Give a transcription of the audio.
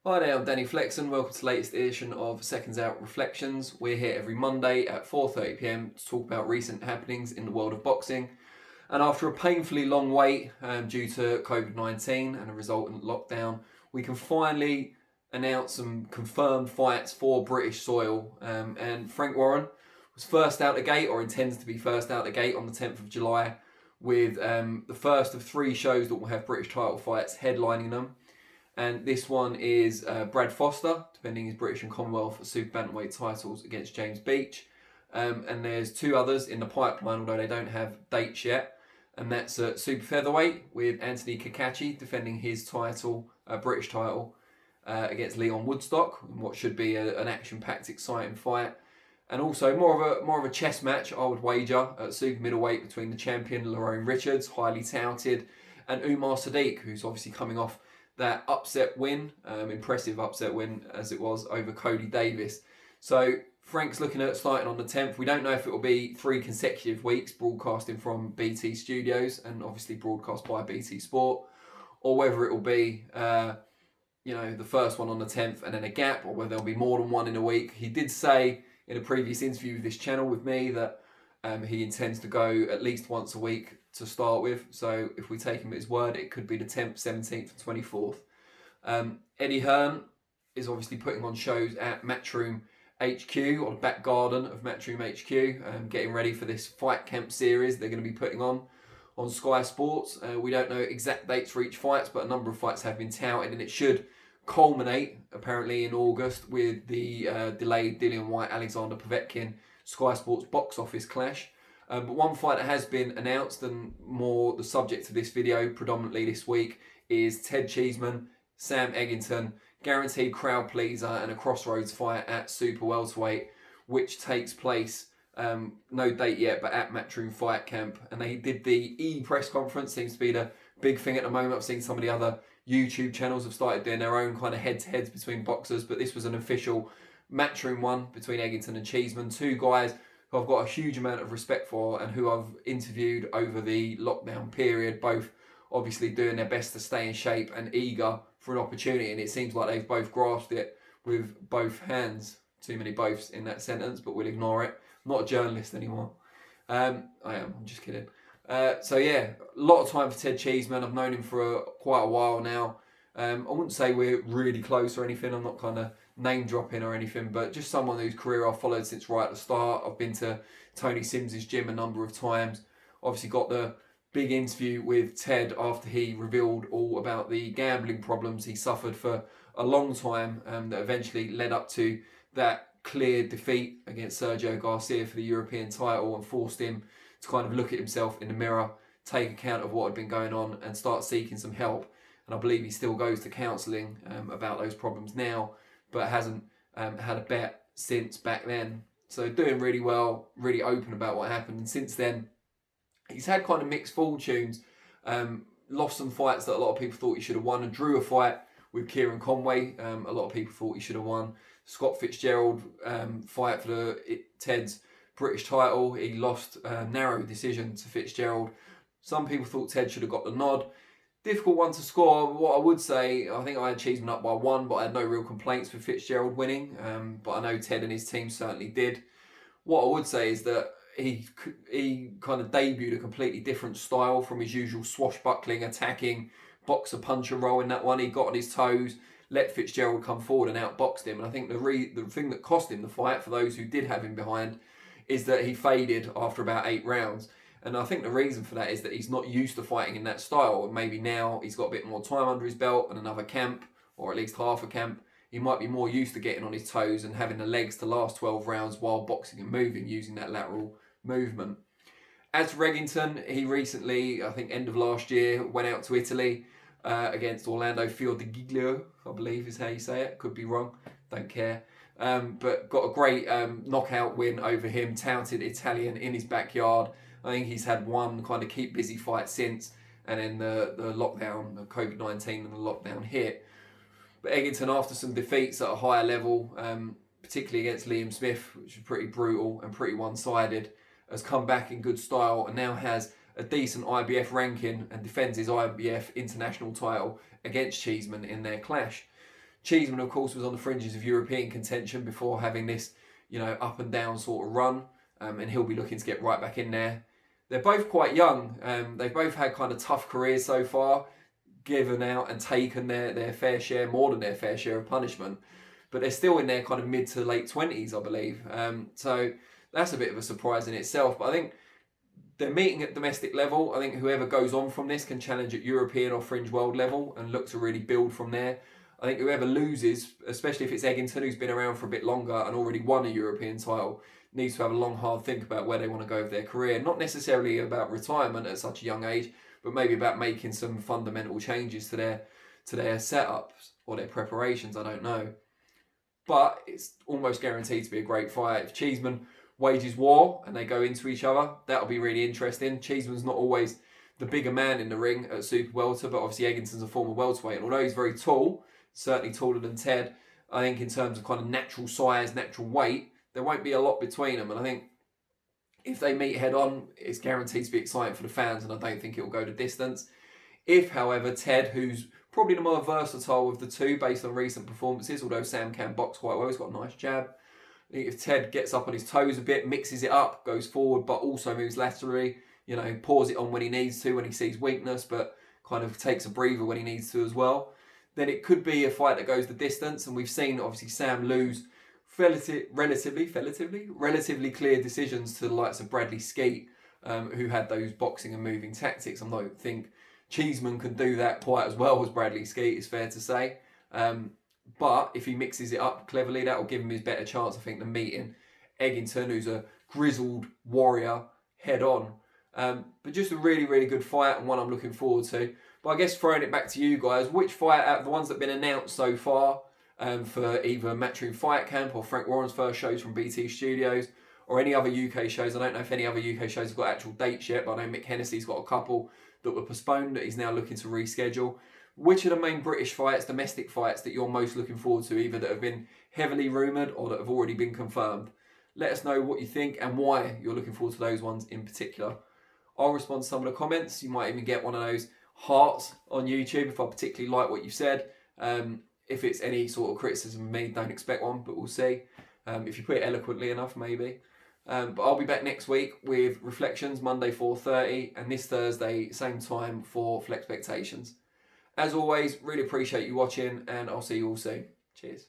Hi there, I'm Danny Flexen. Welcome to the latest edition of SecondsOut ReFLEXions. We're here every Monday at 4:30 p.m. to talk about recent happenings in the world of boxing. And after a painfully long wait due to COVID-19 and a resultant lockdown, we can finally announce some confirmed fights for British soil. And Frank Warren was first out the gate, or intends to be first out the gate, on the 10th of July with the first of 3 shows that will have British title fights headlining them. And this one is Brad Foster, defending his British and Commonwealth Super Bantamweight titles against James Beach. And there's 2 others in the pipeline, although they don't have dates yet. And that's at Super Featherweight with Anthony Cacace defending his title, British title, against Lyon Woodstock, in what should be an action-packed, exciting fight. And also more of a chess match, I would wager, at Super Middleweight between the champion Lerone Richards, highly touted, and Umar Sadiq, who's obviously coming off that upset win, impressive upset win as it was, over Cody Davis. So Frank's looking at starting on the 10th. We don't know if it will be 3 consecutive weeks broadcasting from BT Studios and obviously broadcast by BT Sport, or whether it will be the first one on the 10th and then a gap, or whether there'll be more than one in a week. He did say in a previous interview with this channel with me that he intends to go at least once a week to start with. So if we take him at his word, it could be the 10th, 17th and 24th. Eddie Hearn is obviously putting on shows at Matchroom HQ, or the back garden of Matchroom HQ, getting ready for this fight camp series they're going to be putting on Sky Sports. We don't know exact dates for each fight, but a number of fights have been touted, and it should culminate apparently in August with the delayed Dillian Whyte-Alexander Povetkin Sky Sports box office clash. But one fight that has been announced, and more the subject of this video predominantly this week, is Ted Cheeseman, Sam Eggington, guaranteed crowd pleaser and a crossroads fight at Super Welterweight, which takes place, no date yet, but at Matchroom Fight Camp. And they did the press conference, seems to be the big thing at the moment. I've seen some of the other YouTube channels have started doing their own kind of head-to-heads between boxers, but this was an official Matchroom one between Eggington and Cheeseman, 2 guys who I've got a huge amount of respect for and who I've interviewed over the lockdown period, both obviously doing their best to stay in shape and eager for an opportunity, and it seems like they've both grasped it with both hands. Too many boths in that sentence, but we'll ignore it. I'm not a journalist anymore. I'm just kidding. So yeah, a lot of time for Ted Cheeseman. I've known him for quite a while now. I wouldn't say we're really close or anything. I'm not kind of name dropping or anything, but just someone whose career I've followed since right at the start. I've been to Tony Sims's gym a number of times. Obviously got the big interview with Ted after he revealed all about the gambling problems he suffered for a long time, that eventually led up to that clear defeat against Sergio Garcia for the European title, and forced him to kind of look at himself in the mirror, take account of what had been going on, and start seeking some help. And I believe he still goes to counselling about those problems now, but hasn't had a bet since back then. So doing really well, really open about what happened. And since then, he's had kind of mixed fortunes. Lost some fights that a lot of people thought he should have won, and drew a fight with Kieran Conway. A lot of people thought he should have won. Scott Fitzgerald fight for Ted's British title. He lost narrow decision to Fitzgerald. Some people thought Ted should have got the nod. Difficult one to score. What I would say, I think I had Cheeseman up by 1, but I had no real complaints with Fitzgerald winning. But I know Ted and his team certainly did. What I would say is that he kind of debuted a completely different style from his usual swashbuckling, attacking, boxer, puncher role in that one. He got on his toes, let Fitzgerald come forward and outboxed him. And I think the thing that cost him the fight, for those who did have him behind, is that he faded after about 8 rounds. And I think the reason for that is that he's not used to fighting in that style. And maybe now he's got a bit more time under his belt and another camp, or at least half a camp. He might be more used to getting on his toes and having the legs to last 12 rounds while boxing and moving, using that lateral movement. As for Eggington, he recently, I think end of last year, went out to Italy against Orlando Fiordigiglio, I believe is how you say it. Could be wrong, don't care. But got a great knockout win over him, touted Italian in his backyard. I think he's had one kind of keep busy fight since, and then the lockdown, the COVID-19 and the lockdown hit. But Eggington, after some defeats at a higher level, particularly against Liam Smith, which was pretty brutal and pretty one-sided, has come back in good style and now has a decent IBF ranking and defends his IBF international title against Cheeseman in their clash. Cheeseman, of course, was on the fringes of European contention before having this, up and down sort of run, and he'll be looking to get right back in there. They're both quite young. They've both had kind of tough careers so far, given out and taken their fair share, more than their fair share of punishment. But they're still in their kind of mid to late 20s, I believe. So that's a bit of a surprise in itself. But I think they're meeting at domestic level. I think whoever goes on from this can challenge at European or fringe world level and look to really build from there. I think whoever loses, especially if it's Eggington, who's been around for a bit longer and already won a European title, needs to have a long, hard think about where they want to go with their career. Not necessarily about retirement at such a young age, but maybe about making some fundamental changes to their setups or their preparations. I don't know. But it's almost guaranteed to be a great fight. If Cheeseman wages war and they go into each other, that'll be really interesting. Cheeseman's not always the bigger man in the ring at super welter, but obviously Eggington's a former welterweight, and although he's very tall, certainly taller than Ted, I think in terms of kind of natural size, natural weight, there won't be a lot between them. And I think if they meet head on, it's guaranteed to be exciting for the fans, and I don't think it will go the distance. If, however, Ted, who's probably the more versatile of the two based on recent performances, although Sam can box quite well, he's got a nice jab. I think if Ted gets up on his toes a bit, mixes it up, goes forward, but also moves laterally, pours it on when he needs to, when he sees weakness, but kind of takes a breather when he needs to as well, then it could be a fight that goes the distance. And we've seen, obviously, Sam lose relatively clear decisions to the likes of Bradley Skeet, who had those boxing and moving tactics. I don't think Cheeseman can do that quite as well as Bradley Skeet, it's fair to say. But if he mixes it up cleverly, that will give him his better chance, I think, than meeting Eggington, who's a grizzled warrior, head on. But just a really, really good fight, and one I'm looking forward to. But I guess throwing it back to you guys, which fight out of the ones that have been announced so far for either Matchroom Fight Camp or Frank Warren's first shows from BT Studios or any other UK shows? I don't know if any other UK shows have got actual dates yet, but I know Mick Hennessy's got a couple that were postponed that he's now looking to reschedule. Which are the main British fights, domestic fights, that you're most looking forward to, either that have been heavily rumoured or that have already been confirmed? Let us know what you think and why you're looking forward to those ones in particular. I'll respond to some of the comments. You might even get one of those hearts on YouTube if I particularly like what you said. If it's any sort of criticism of me, don't expect one, but we'll see. If you put it eloquently enough, maybe. But I'll be back next week with ReFLEXions, Monday 4:30, and this Thursday, same time for ReFLEXions. As always, really appreciate you watching, and I'll see you all soon. Cheers.